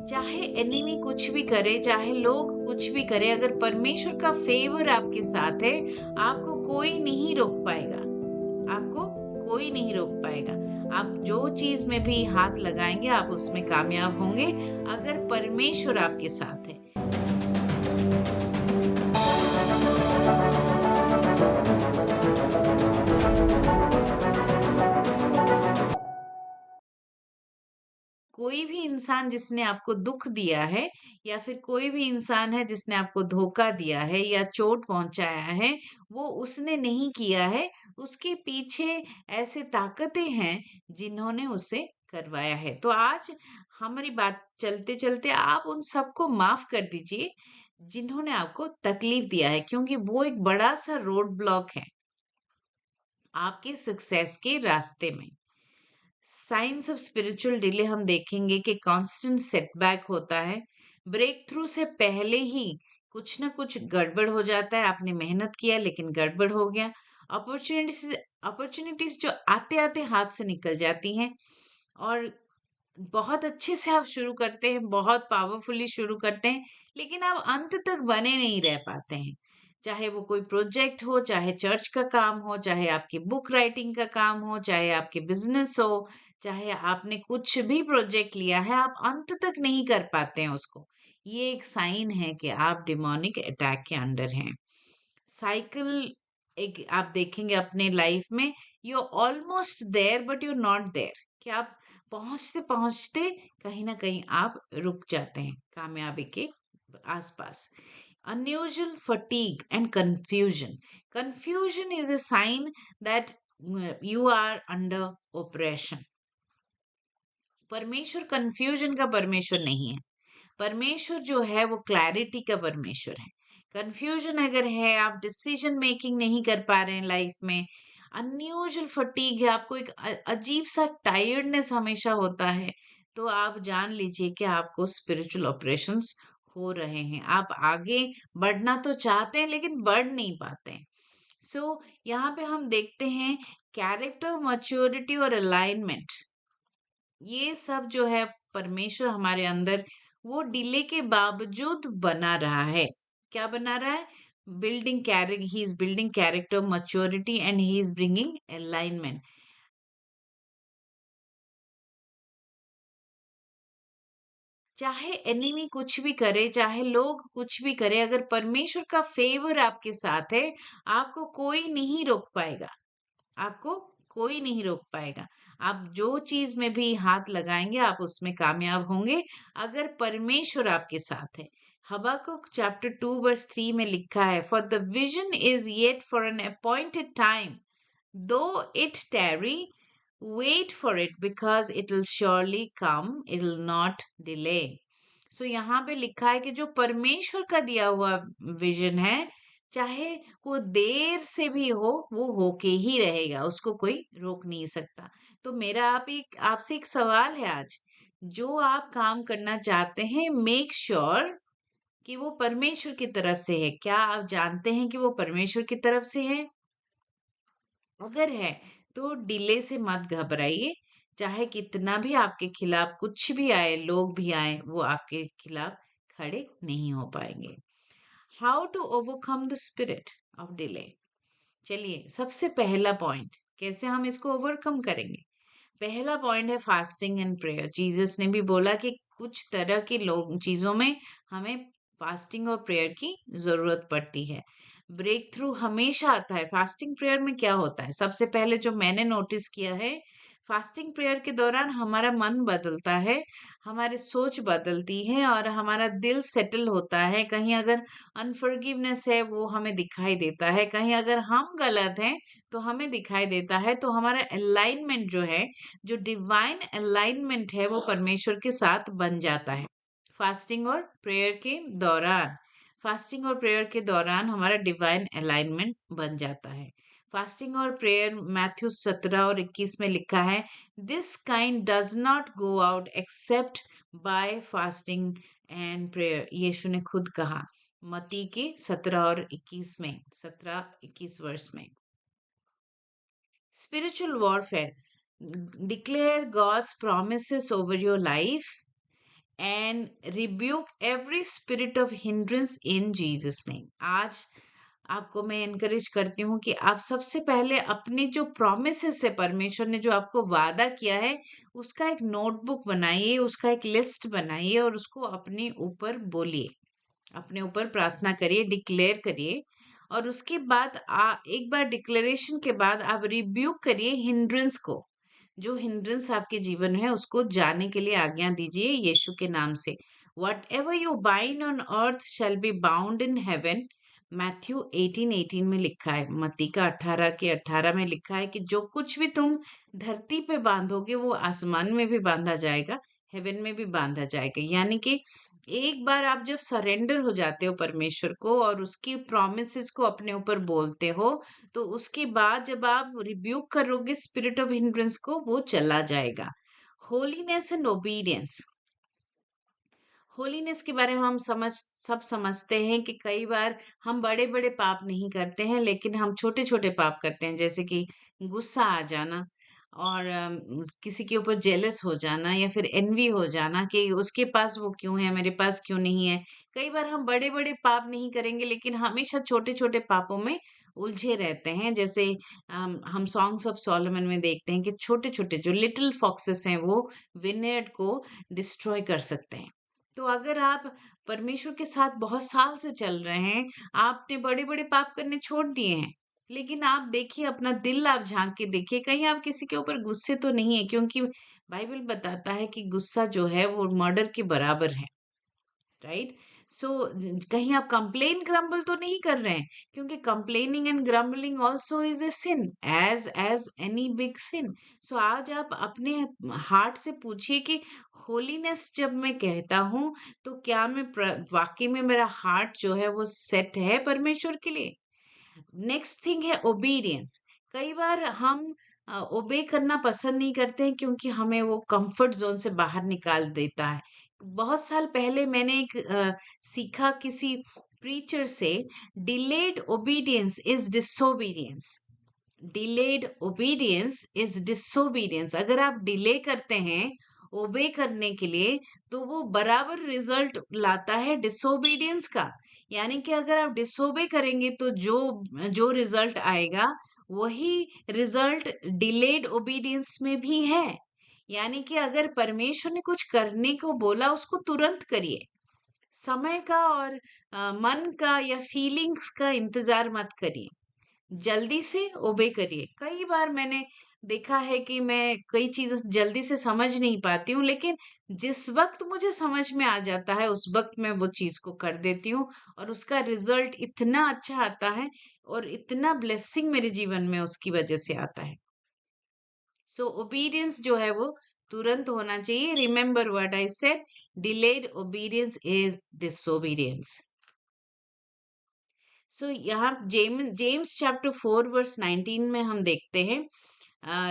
चाहे एनिमी कुछ भी करे, चाहे लोग कुछ भी करे, अगर परमेश्वर का फेवर आपके साथ है, आपको कोई नहीं रोक पाएगा। आपको कोई नहीं रोक पाएगा। आप जो चीज में भी हाथ लगाएंगे, आप उसमें कामयाब होंगे, अगर परमेश्वर आपके साथ है। कोई भी इंसान जिसने आपको दुख दिया है, या फिर कोई भी इंसान है जिसने आपको धोखा दिया है या चोट पहुंचाया है, वो उसने नहीं किया है। उसके पीछे ऐसे ताकतें हैं जिन्होंने उसे करवाया है। तो आज हमारी बात चलते चलते आप उन सबको माफ कर दीजिए जिन्होंने आपको तकलीफ दिया है, क्योंकि वो एक बड़ा सा रोड ब्लॉक है आपके सक्सेस के रास्ते में। साइंस ऑफ स्पिरिचुअल डिले हम देखेंगे कि कांस्टेंट सेटबैक होता है। ब्रेक थ्रू से पहले ही कुछ ना कुछ गड़बड़ हो जाता है। आपने मेहनत किया लेकिन गड़बड़ हो गया। अपॉर्चुनिटीज अपॉर्चुनिटीज जो आते आते हाथ से निकल जाती हैं, और बहुत अच्छे से आप शुरू करते हैं, बहुत पावरफुली शुरू करते हैं, लेकिन आप अंत तक बने नहीं रह पाते हैं। चाहे वो कोई प्रोजेक्ट हो, चाहे चर्च का काम हो, चाहे आपकी बुक राइटिंग का काम हो, चाहे आपके बिजनेस हो, चाहे आपने कुछ भी प्रोजेक्ट लिया है, आप अंत तक नहीं कर पाते हैं उसको। ये एक साइन है कि आप डिमोनिक अटैक के अंडर हैं। साइकिल एक आप देखेंगे अपने लाइफ में, you almost there but you not there, कि आप पहुंचते पहुंचते कहीं ना कहीं आप रुक जाते हैं कामयाबी के आसपास। unusual fatigue and confusion. Confusion is a sign that you are under oppression. परमेश्वर कंफ्यूजन का परमेश्वर नहीं है। परमेश्वर जो है वो क्लैरिटी का परमेश्वर है। कंफ्यूजन अगर है, आप डिसीजन मेकिंग नहीं कर पा रहे हैं लाइफ में, अनयूजुअल फटीग है, आपको एक अजीब सा टायर्डनेस हमेशा होता है, तो आप जान लीजिए कि आपको स्पिरिचुअल ऑपरेशंस हो रहे हैं। आप आगे बढ़ना तो चाहते हैं लेकिन बढ़ नहीं पाते हैं। यहाँ पे हम देखते हैं कैरेक्टर मैच्योरिटी और अलाइनमेंट, ये सब जो है परमेश्वर हमारे अंदर वो डिले के बावजूद बना रहा है। क्या बना रहा है? Building character, he is building character maturity and he is bringing alignment. चाहे एनिमी कुछ भी करे, चाहे लोग कुछ भी करे, अगर परमेश्वर का फेवर आपके साथ है, आपको कोई नहीं रोक पाएगा। आपको कोई नहीं रोक पाएगा। आप जो चीज में भी हाथ लगाएंगे, आप उसमें कामयाब होंगे, अगर परमेश्वर आपके साथ है। हबाकुक चैप्टर 2 वर्स 3 में लिखा है, for the vision is yet for an appointed time, though it tarry, wait for it because it will surely come, it will not delay. यहाँ पे लिखा है कि जो परमेश्वर का दिया हुआ विजन है, चाहे वो देर से भी हो, वो होके ही रहेगा, उसको कोई रोक नहीं सकता। तो मेरा आपसे एक सवाल है आज, जो आप काम करना चाहते हैं, मेक श्योर कि वो परमेश्वर की तरफ से है। क्या आप जानते हैं कि वो परमेश्वर की तरफ से है? अगर है तो डिले से मत घबराइए। चाहे कितना भी आपके खिलाफ कुछ भी आए, लोग भी आए, वो आपके खिलाफ खड़े नहीं हो पाएंगे। How to overcome the spirit of delay. चलिए, सबसे पहला पॉइंट, कैसे हम इसको ओवरकम करेंगे? पहला पॉइंट है फास्टिंग एंड प्रेयर। जीसस ने भी बोला कि कुछ तरह की लोग चीजों में हमें फास्टिंग और प्रेयर की जरूरत पड़ती है। ब्रेक थ्रू हमेशा आता है। फास्टिंग प्रेयर में क्या होता है? सबसे पहले जो मैंने नोटिस किया है, फास्टिंग प्रेयर के दौरान हमारा मन बदलता है, हमारी सोच बदलती है, और हमारा दिल सेटल होता है। कहीं अगर अनफॉरगिवनेस है, वो हमें दिखाई देता है। कहीं अगर हम गलत हैं, तो हमें दिखाई देता है। तो हमारा अलाइनमेंट जो है, जो डिवाइन अलाइनमेंट है, वो परमेश्वर के साथ बन जाता है फास्टिंग और प्रेयर के दौरान। फास्टिंग और प्रेयर के दौरान हमारा डिवाइन अलाइनमेंट बन जाता है। फास्टिंग और प्रेयर, मैथ्यू 17 और 21 में लिखा है, this kind does not go out except by fasting and prayer. Yeshu ने खुद कहा मती के 17 और 21 में, 17-21 वर्ष में। Spiritual warfare. Declare God's promises over your life and rebuke every spirit of hindrance in Jesus name. आज आपको मैं एनकरेज करती हूँ कि आप सबसे पहले अपने जो प्रॉमिसेस है, परमेश्वर ने जो आपको वादा किया है, उसका एक नोटबुक बनाइए, उसका एक लिस्ट बनाइए और उसको अपने ऊपर बोलिए, अपने ऊपर प्रार्थना करिए, डिक्लेयर करिए। और उसके बाद एक बार डिक्लेरेशन के बाद आप रिब्यूक करिए हिंड्रेंस को, जो हिंड्रेंस आपके जीवन में है उसको जाने के लिए आज्ञा दीजिए यीशु के नाम से। What ever you bind on earth shall be bound in heaven, Matthew 18:18 में लिखा है, मत्ती का 18 के 18 में लिखा है कि जो कुछ भी तुम धरती पे बांधोगे वो आसमान में भी बांधा जाएगा, हेवन में भी बांधा जाएगा। यानी कि एक बार आप जब सरेंडर हो जाते हो परमेश्वर को और उसकी प्रॉमिसेस को अपने ऊपर बोलते हो, तो उसके बाद जब आप रिब्यूक करोगे स्पिरिट ऑफ हिंड्रेंस को, वो चला जाएगा। होलीनेस एंड ओबीडियंस, होलीनेस के बारे में हम सब समझते हैं कि कई बार हम बड़े बड़े पाप नहीं करते हैं, लेकिन हम छोटे छोटे पाप करते हैं, जैसे कि गुस्सा आ जाना और किसी के ऊपर जेलस हो जाना या फिर एनवी हो जाना कि उसके पास वो क्यों है, मेरे पास क्यों नहीं है। कई बार हम बड़े बड़े पाप नहीं करेंगे लेकिन हमेशा छोटे छोटे पापों में उलझे रहते हैं। जैसे हम सॉन्ग्स ऑफ सोलोमन में देखते हैं कि छोटे छोटे जो लिटिल फॉक्सेस हैं वो विनेयर्ड को डिस्ट्रॉय कर सकते हैं। तो अगर आप परमेश्वर के साथ बहुत साल से चल रहे हैं, आपने बड़े-बड़े पाप करने छोड़ दिए हैं, लेकिन आप देखिए अपना दिल आप झाँक के देखिए, कहीं आप किसी के ऊपर गुस्से तो नहीं है, क्योंकि बाइबल बताता है कि गुस्सा जो है वो मर्डर के बराबर है। राइट। सो कहीं आप कंप्लेन ग्रम्बल तो नहीं कर रहे हैं, क्योंकि complaining and grumbling also is a sin, as any big sin. So आज आप अपने हार्ट से पूछिए कि होलीनेस जब मैं कहता हूं तो क्या मैं वाकई में मेरा हार्ट जो है वो सेट है परमेश्वर के लिए। नेक्स्ट थिंग है ओबीडियंस। कई बार हम ओबे करना पसंद नहीं करते हैं क्योंकि हमें वो कंफर्ट जोन से बाहर निकाल देता है। बहुत साल पहले मैंने एक सीखा किसी प्रीचर से, delayed obedience is disobedience. Delayed obedience is disobedience. अगर आप डिले करते हैं ओबे करने के लिए, तो वो बराबर रिजल्ट लाता है डिसोबीडियंस का। यानी कि अगर आप डिसोबे करेंगे तो जो जो रिजल्ट आएगा वही रिजल्ट डिलेड ओबीडियंस में भी है। यानी कि अगर परमेश्वर ने कुछ करने को बोला उसको तुरंत करिए, समय का और मन का या फीलिंग्स का इंतजार मत करिए, जल्दी से ओबे करिए। कई बार मैंने देखा है कि मैं कई चीजें जल्दी से समझ नहीं पाती हूँ, लेकिन जिस वक्त मुझे समझ में आ जाता है उस वक्त मैं वो चीज को कर देती हूँ और उसका रिजल्ट इतना अच्छा आता है और इतना ब्लेसिंग मेरे जीवन में उसकी वजह से आता है। सो ओबीडियंस जो है वो तुरंत होना चाहिए। Remember what I said, delayed obedience is disobedience. So यहाँ जेम्स चैप्टर 4 वर्स 19 में हम देखते हैं,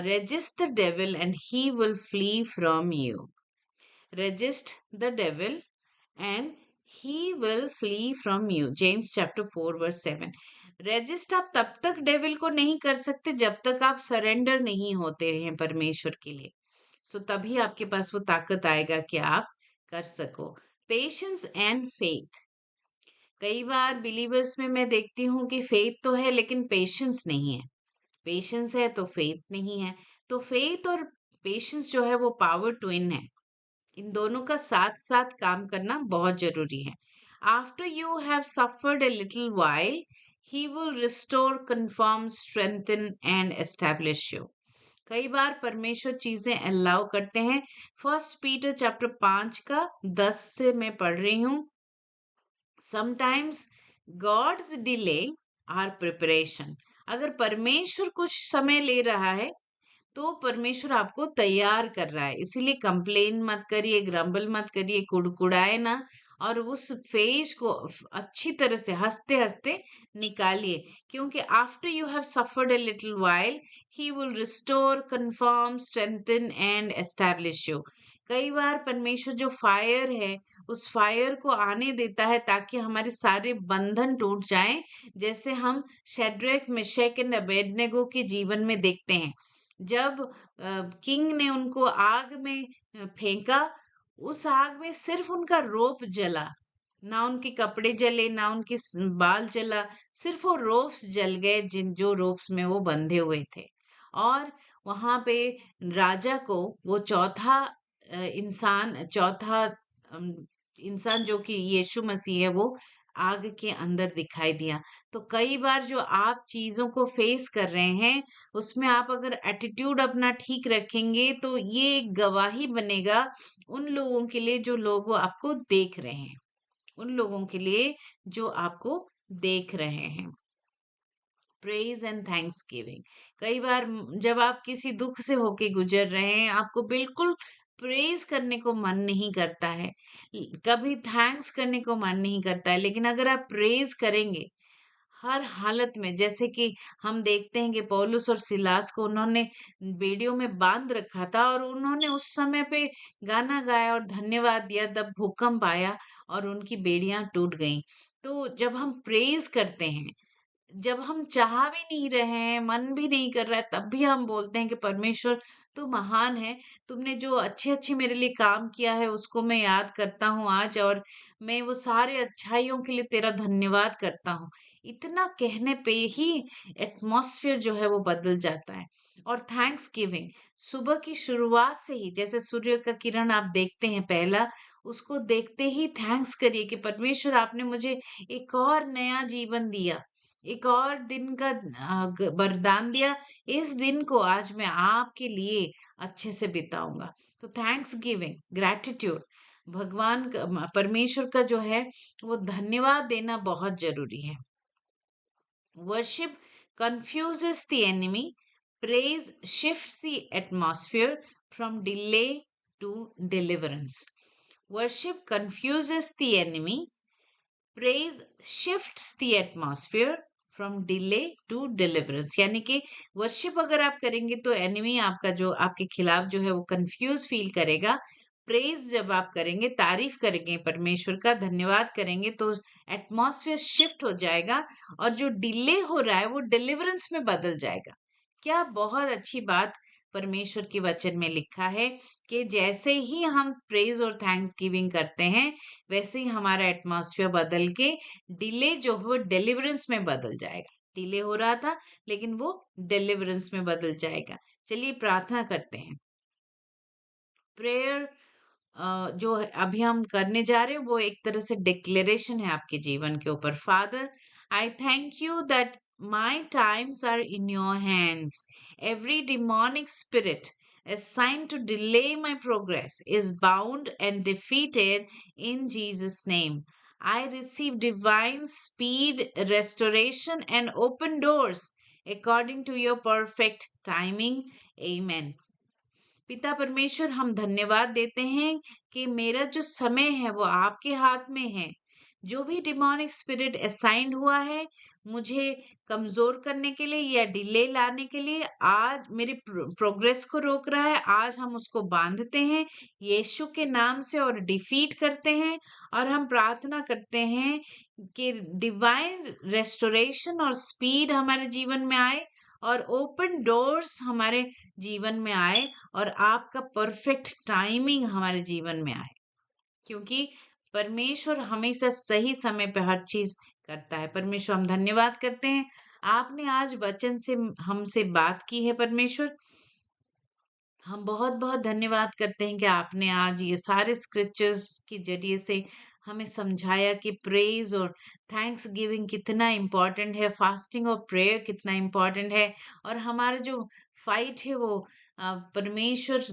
resist the devil and he will flee from you. Resist the devil and he will flee from you, James chapter 4 verse 7। Resist आप तब तक devil को नहीं कर सकते जब तक आप सरेंडर नहीं होते हैं परमेश्वर के लिए। सो तभी आपके पास वो ताकत आएगा कि आप कर सको। Patience and faith. कई बार बिलीवर्स में मैं देखती हूँ कि फेथ तो है लेकिन पेशेंस नहीं है, पेशेंस है तो फेथ नहीं है। तो फेथ और पेशेंस जो है वो पावर ट्विन है, इन दोनों का साथ साथ काम करना बहुत जरूरी है। After you have suffered a little while he will restore, confirm, strengthen and establish you. कई बार परमेश्वर चीजें अलाउ करते हैं। फर्स्ट पीटर चैप्टर 5 का 10 से मैं पढ़ रही हूँ। Sometimes God's delay are preparation. अगर परमेश्वर कुछ समय ले रहा है तो परमेश्वर आपको तैयार कर रहा है, इसीलिए कंप्लेन मत करिए, ग्रम्बल मत करिए, कुड़कुड़ाए ना, और उस फेज को अच्छी तरह से हंसते हंसते निकालिए, क्योंकि after you have suffered a little while he will restore, confirm, strengthen and establish you. कई बार परमेश्वर जो फायर है उस फायर को आने देता है ताकि हमारे सारे बंधन टूट जाएं, जैसे हम शेड्रक, मेशक एंड अबेदनगो के जीवन में देखते हैं। जब किंग ने उनको आग में फेंका, उस आग में सिर्फ उनका रोप जला, ना उनके कपड़े जले, ना उनके बाल जला, सिर्फ वो रोप्स जल गए, जिन जो रोप्स में वो बंधे हुए थे। और वहां पे राजा को वो चौथा अम, इंसान जो कि यीशु मसीह है, वो आग के अंदर दिखाई दिया। तो कई बार जो आप चीजों को फेस कर रहे हैं, उसमें आप अगर एटीट्यूड अपना ठीक रखेंगे, तो ये एक गवाही बनेगा उन लोगों के लिए जो लोग आपको देख रहे हैं, उन लोगों के लिए जो आपको देख रहे हैं। Praise and thanks giving. कई बार जब आप किसी दुख से होके गुजर रहे हैं, आपको बिल्कुल प्रेज करने को मन नहीं करता है, कभी थैंक्स करने को मन नहीं करता है, लेकिन अगर आप प्रेज करेंगे हर हालत में, जैसे कि हम देखते हैं कि पौलुस और सिलास को उन्होंने बेड़ियों में बांध रखा था, और उन्होंने उस समय पे गाना गाया और धन्यवाद दिया, तब भूकंप आया और उनकी बेड़ियां टूट गईं। तो जब हम प्रेज करते हैं, जब हम चाह भी नहीं रहे हैं, मन भी नहीं कर रहा है, तब भी हम बोलते हैं कि परमेश्वर तू महान है, तुमने जो अच्छे अच्छे मेरे लिए काम किया है उसको मैं याद करता हूँ आज, और मैं वो सारे अच्छाइयों के लिए तेरा धन्यवाद करता हूँ। इतना कहने पे ही एटमॉस्फेयर जो है वो बदल जाता है। और थैंक्स गिविंग सुबह की शुरुआत से ही, जैसे सूर्य का किरण आप देखते हैं पहला, उसको देखते ही थैंक्स करिए कि परमेश्वर आपने मुझे एक और नया जीवन दिया, एक और दिन का वरदान दिया। इस दिन को आज मैं आपके लिए अच्छे से बिताऊंगा। तो थैंक्स गिविंग, ग्रैटिट्यूड, परमेश्वर का जो है वो धन्यवाद देना बहुत जरूरी है। Worship confuses the enemy, praise shifts the atmosphere from delay to deliverance. Worship confuses the enemy, praise shifts the atmosphere from delay to deliverance. यानी कि वर्शिप अगर आप करेंगे तो एनिमी आपका जो आपके खिलाफ जो है वो कंफ्यूज फील करेगा। प्रेज जब आप करेंगे, तारीफ करेंगे, परमेश्वर का धन्यवाद करेंगे, तो एटमॉस्फेयर शिफ्ट हो जाएगा, और जो डिले हो रहा है वो डिलीवरेंस में बदल जाएगा। क्या बहुत अच्छी बात परमेश्वर के वचन में लिखा है कि जैसे ही हम प्रेज और थैंक्स गिविंग करते हैं, वैसे ही हमारा एटमॉस्फेयर बदल के डिले जो है वो डिलीवरेंस में बदल जाएगा। डिले हो रहा था, लेकिन वो डिलीवरेंस में बदल जाएगा। चलिए प्रार्थना करते हैं। प्रेयर जो अभी हम करने जा रहे हैं वो एक तरह से डिक्लेरेशन है आपके जीवन के ऊपर। Father, I thank you that my times are in your hands. Every demonic spirit assigned to delay my progress is bound and defeated in Jesus' name. I receive divine speed, restoration, and open doors according to your perfect timing. Amen. पिता परमेश्वर, हम धन्यवाद देते हैं कि मेरा जो समय है वो आपके हाथ में है। जो भी डिमोनिक स्पिरिट असाइंड हुआ है मुझे कमजोर करने के लिए या डिले लाने के लिए, आज मेरी प्रोग्रेस को रोक रहा है, आज हम उसको बांधते हैं यीशु के नाम से और डिफीट करते हैं। और हम प्रार्थना करते हैं कि डिवाइन रेस्टोरेशन और स्पीड हमारे जीवन में आए, और ओपन डोर्स हमारे जीवन में आए, और आपका परफेक्ट टाइमिंग हमारे जीवन में आए, क्योंकि परमेश्वर हमेशा सही समय पे हर चीज करता है। परमेश्वर, हम धन्यवाद करते हैं, आपने आज वचन से हमसे बात की है। परमेश्वर, हम बहुत बहुत धन्यवाद करते हैं कि आपने आज ये सारे स्क्रिप्चर्स के जरिए से हमें समझाया कि प्रेज और थैंक्स गिविंग कितना इम्पोर्टेंट है, फास्टिंग और प्रेयर कितना इम्पोर्टेंट है। और हमारा जो फाइट है वो परमेश्वर,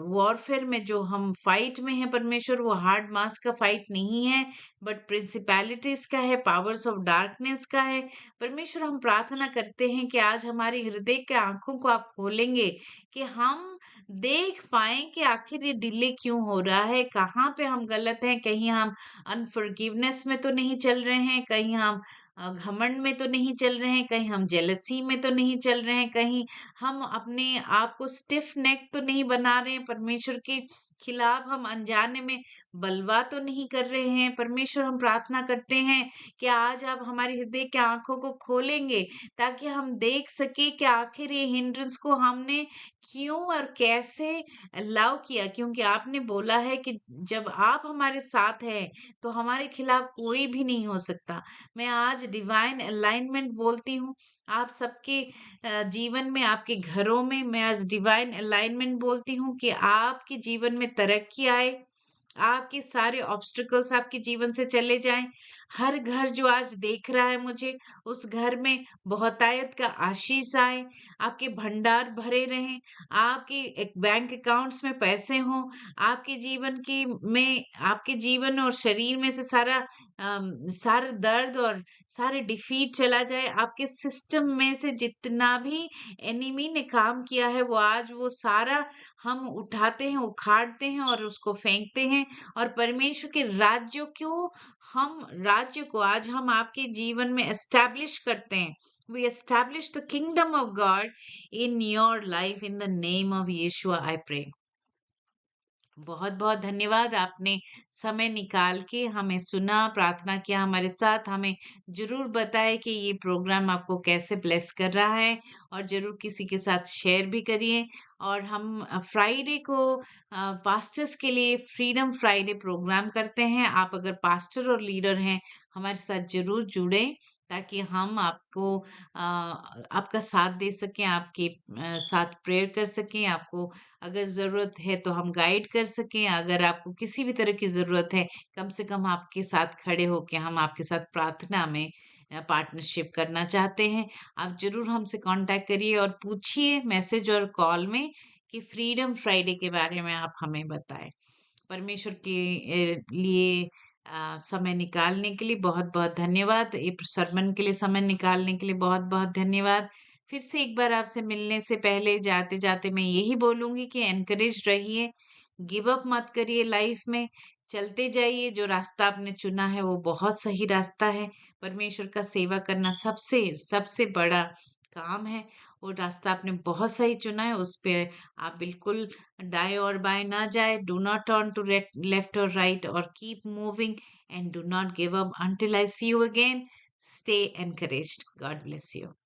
वॉरफेयर में जो हम फाइट में है परमेश्वर, वो हार्ड मास का फाइट नहीं है, बट प्रिंसिपैलिटीज का है, पावर्स ऑफ डार्कनेस का है। परमेश्वर, हम प्रार्थना करते हैं कि आज हमारी हृदय के आंखों को आप खोलेंगे, कि हम देख पाए कि आखिर ये डिले क्यों हो रहा है, कहाँ पे हम गलत हैं। कहीं हम अनफॉरगिवनेस में तो नहीं चल रहे हैं, कहीं हम घमंड में तो नहीं चल रहे हैं, कहीं हम जेलसी में तो नहीं चल रहे हैं, कहीं हम अपने आप को स्टिफ नेक तो नहीं बना रहे हैं परमेश्वर के खिलाफ हम अनजाने में बलवा तो नहीं कर रहे हैं। परमेश्वर, हम प्रार्थना करते हैं कि आज आप हमारे हृदय की आंखों को खोलेंगे, ताकि हम देख सके कि आखिर ये हिंड्रेंस को हमने क्यों और कैसे अलाउ किया, क्योंकि आपने बोला है कि जब आप हमारे साथ हैं तो हमारे खिलाफ कोई भी नहीं हो सकता। मैं आज डिवाइन अलाइनमेंट बोलती हूँ आप सबके जीवन में, आपके घरों में। मैं आज डिवाइन अलाइनमेंट बोलती हूँ कि आपके जीवन में तरक्की आए, आपके सारे ऑब्स्टिकल्स आपके जीवन से चले जाएं। हर घर जो आज देख रहा है मुझे, उस घर में बहुतायत का आशीष आए, आपके भंडार भरे रहें, आपके एक बैंक अकाउंट्स में पैसे हों, आपके जीवन की में आपके जीवन और शरीर में से सारा दर्द और सारे डिफीट चला जाए। आपके सिस्टम में से जितना भी एनिमी ने काम किया है, वो आज वो सारा हम उठाते हैं, उखाड़ते हैं और उसको फेंकते हैं। और परमेश्वर के राज्य को आज हम आपके जीवन में एस्टैब्लिश करते हैं। We establish the kingdom of God in your life, in the name of Yeshua I pray. बहुत बहुत धन्यवाद, आपने समय निकाल के हमें सुना, प्रार्थना किया हमारे साथ। हमें जरूर बताएं कि ये प्रोग्राम आपको कैसे ब्लेस कर रहा है, और जरूर किसी के साथ शेयर भी करिए। और हम फ्राइडे को पास्टर्स के लिए फ्रीडम फ्राइडे प्रोग्राम करते हैं। आप अगर पास्टर और लीडर हैं, हमारे साथ जरूर जुड़े, ताकि हम आपका साथ दे सकें, आपके साथ प्रेयर कर सकें। आपको अगर ज़रूरत है तो हम गाइड कर सकें। अगर आपको किसी भी तरह की ज़रूरत है, कम से कम आपके साथ खड़े होके हम आपके साथ प्रार्थना में पार्टनरशिप करना चाहते हैं। आप ज़रूर हमसे कांटेक्ट करिए और पूछिए मैसेज और कॉल में कि फ्रीडम फ्राइडे के बारे में आप हमें बताएं। परमेश्वर के लिए समय निकालने के लिए बहुत बहुत धन्यवाद। ये सरमन के लिए समय निकालने के लिए बहुत बहुत धन्यवाद। फिर से एक बार आपसे मिलने से पहले जाते जाते मैं यही बोलूंगी कि एनकरेज रहिए, गिव अप मत करिए लाइफ में, चलते जाइए। जो रास्ता आपने चुना है वो बहुत सही रास्ता है। परमेश्वर का सेवा करना सबसे सबसे बड़ा काम है। वो रास्ता आपने बहुत सही चुना है, उस पे आप बिल्कुल दाएं और बाएं ना जाए। Do not turn to left और राइट, और keep moving and do not give up until I see you again. Stay encouraged. God bless you.